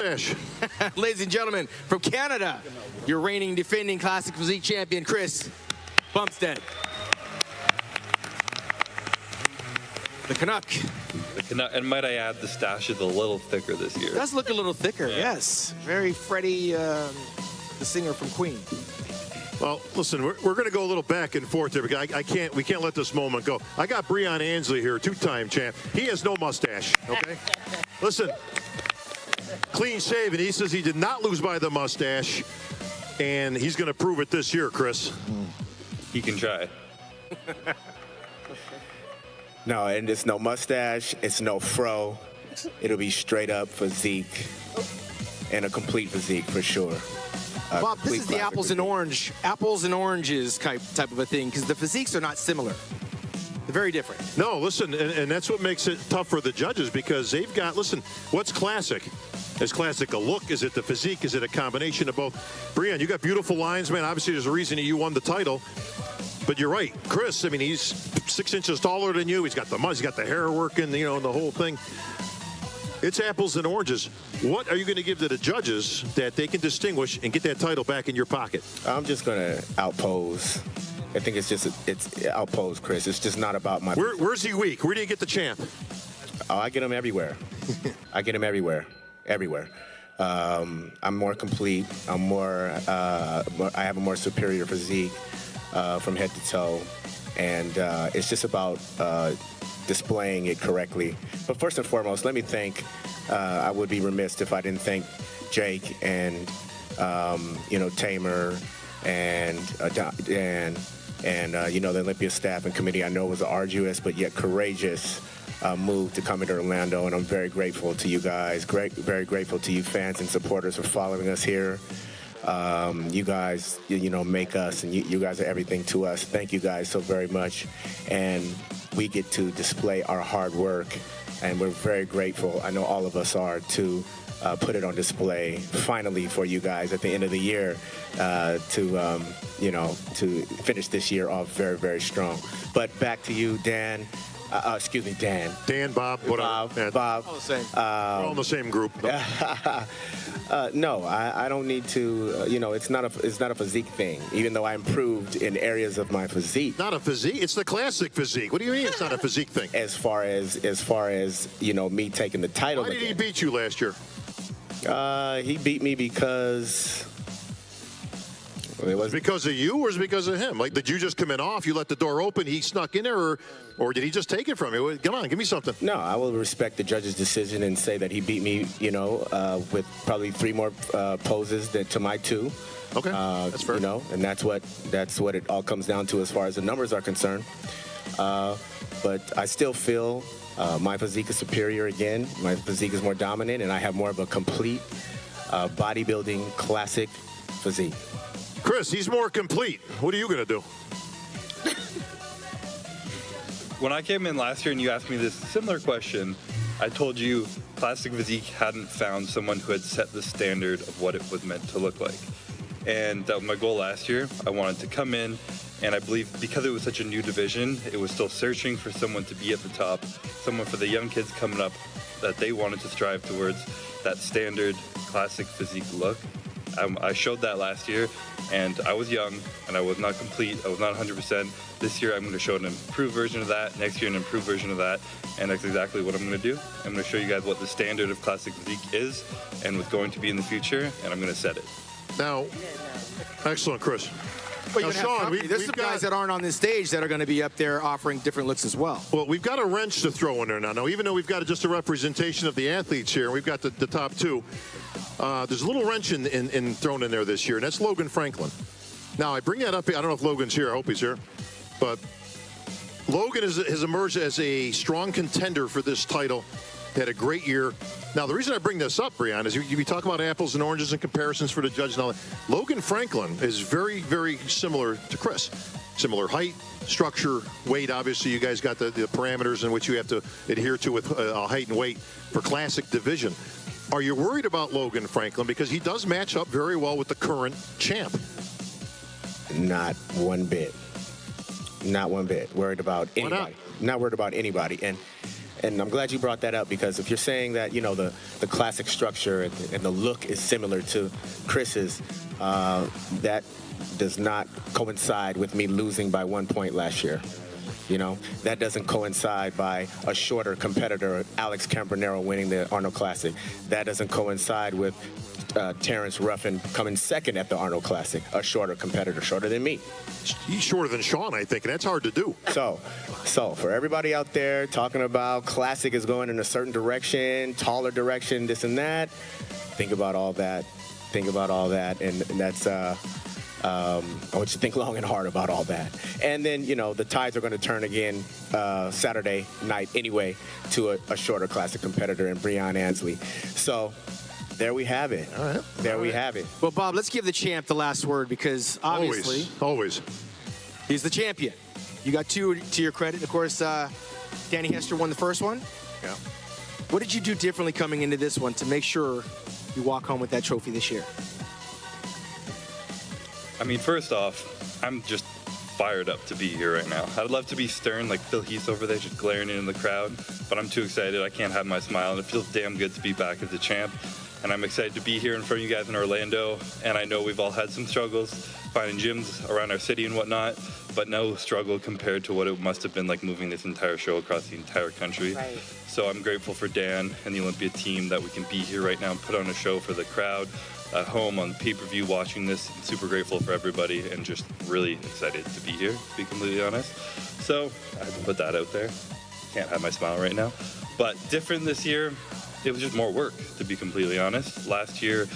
Ladies and gentlemen, from Canada, your reigning defending classic physique champion, Chris Bumstead. The Canuck. And might I add, the stash is a little thicker this year. It does look a little thicker, yes. Very Freddie, the singer from Queen. Well, listen, we're going to go a little back and forth here because we can't let this moment go. I got Breon Ansley here, two-time champ. He has no mustache, okay? Listen, clean shaven. He says he did not lose by the mustache, and he's going to prove it this year, Chris. He can try. No, and it's no mustache, it's no fro. It'll be straight up physique and a complete physique for sure. Bob, this is the apples and oranges type of a thing, because the physiques are not similar. They're very different. No, listen, and that's what makes it tough for the judges, because they've got, listen, what's classic? Is classic a look? Is it the physique? Is it a combination of both? Breon, you got beautiful lines, man. Obviously, there's a reason that you won the title. But you're right, Chris. I mean, he's 6 inches taller than you. He's got the he's got the hair working, you know, and the whole thing. It's apples and oranges. What are you going to give to the judges that they can distinguish and get that title back in your pocket? I'm just going to outpose. I think it's outpose, Chris. It's just not about my... Where's he weak? Where do you get the champ? Oh, I get him everywhere. I get him everywhere. Everywhere. I'm more complete. I have a more superior physique from head to toe. And it's just about displaying it correctly. But first and foremost, let me thank, I would be remiss if I didn't thank Jake and, Tamer and the Olympia staff and committee. I know it was an arduous but yet courageous move to come into Orlando, and I'm very grateful to you guys, very grateful to you fans and supporters for following us here. You guys, make us, and you guys are everything to us. Thank you guys so very much. And we get to display our hard work, and we're very grateful, I know all of us are, to put it on display finally for you guys at the end of the year to finish this year off very, very strong. But back to you, Dan. Excuse me, Dan. Dan, Bob, whatever. Bob. All the same. We're all in the same group. No, I don't need to. It's not a physique thing. Even though I improved in areas of my physique. Not a physique. It's the classic physique. What do you mean it's not a physique thing? As far as me taking the title. Why did he beat you last year? He beat me because. It was because of you, or was it because of him? Like, did you just come in off? You let the door open, he snuck in there, or did he just take it from you? Come on, give me something. No, I will respect the judge's decision and say that he beat me, with probably 3 more poses to my 2. Okay, that's fair. And that's what it all comes down to as far as the numbers are concerned. But I still feel my physique is superior again. My physique is more dominant, and I have more of a complete bodybuilding classic physique. Chris, he's more complete. What are you going to do? When I came in last year and you asked me this similar question, I told you classic physique hadn't found someone who had set the standard of what it was meant to look like. And that was my goal last year. I wanted to come in, and I believe because it was such a new division, it was still searching for someone to be at the top, someone for the young kids coming up that they wanted to strive towards that standard classic physique look. I showed that last year, and I was young, and I was not complete. I was not 100%. This year, I'm going to show an improved version of that. Next year, an improved version of that, and that's exactly what I'm going to do. I'm going to show you guys what the standard of classic physique is and what's going to be in the future, and I'm going to set it. Now, excellent, Chris. Well, now, Sean, there's some guys that aren't on this stage that are going to be up there offering different looks as well. Well, we've got a wrench to throw in there now. Now, even though we've got just a representation of the athletes here, we've got the top 2. There's a little wrench in thrown in there this year, and that's Logan Franklin. Now, I bring that up. I don't know if Logan's here. I hope he's here. But Logan has emerged as a strong contender for this title. Had a great year. Now, the reason I bring this up, Breon, is you talk about apples and oranges and comparisons for the judges and all that. Logan Franklin is very, very similar to Chris. Similar height, structure, weight. Obviously, you guys got the parameters in which you have to adhere to with height and weight for classic division. Are you worried about Logan Franklin? Because he does match up very well with the current champ. Not one bit. Not one bit. Worried about anybody. Not worried about anybody. And And I'm glad you brought that up, because if you're saying that, you know, the classic structure and the look is similar to Chris's, that does not coincide with me losing by 1 point last year. You know, that doesn't coincide by a shorter competitor, Alex Campernero, winning the Arnold Classic. That doesn't coincide with Terrence Ruffin coming second at the Arnold Classic, a shorter competitor, shorter than me. He's shorter than Sean, I think, and that's hard to do. So for everybody out there talking about Classic is going in a certain direction, taller direction, this and that, think about all that. Think about all that, and that's I want you to think long and hard about all that. And then, you know, the tides are going to turn again Saturday night anyway to a shorter Classic competitor in Breon Ansley. So there we have it. All right. There we have it. Well, Bob, let's give the champ the last word, because obviously Always. he's the champion. You got two to your credit. Of course, Danny Hester won the first one. Yeah. What did you do differently coming into this one to make sure you walk home with that trophy this year? I mean, first off, I'm just fired up to be here right now. I'd love to be stern like Phil Heath over there, just glaring into the crowd, but I'm too excited. I can't have my smile, and it feels damn good to be back as the champ. And I'm excited to be here in front of you guys in Orlando, and I know we've all had some struggles finding gyms around our city and whatnot, but no struggle compared to what it must have been like moving this entire show across the entire country. Right. So I'm grateful for Dan and the Olympia team that we can be here right now and put on a show for the crowd at home on pay-per-view watching this. I'm super grateful for everybody and just really excited to be here, to be completely honest. So I had to put that out there. Can't have my smile right now. But different this year, it was just more work, to be completely honest. Last year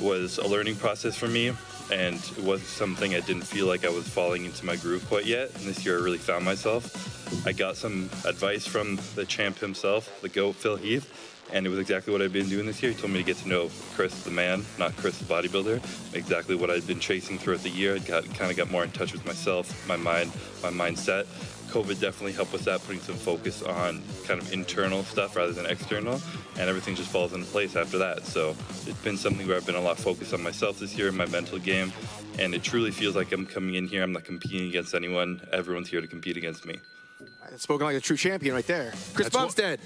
was a learning process for me, and it was something I didn't feel like I was falling into my groove quite yet. And this year I really found myself. I got some advice from the champ himself, the GOAT, Phil Heath, and it was exactly what I've been doing this year. He told me to get to know Chris the man, not Chris the bodybuilder. Exactly what I'd been chasing throughout the year. I kind of got more in touch with myself, my mind, my mindset. COVID definitely helped with that, putting some focus on kind of internal stuff rather than external, and everything just falls into place after that. So it's been something where I've been a lot focused on myself this year, my mental game, and it truly feels like I'm coming in here, I'm not competing against anyone. Everyone's here to compete against me. Spoken like a true champion right there. Chris Bumstead.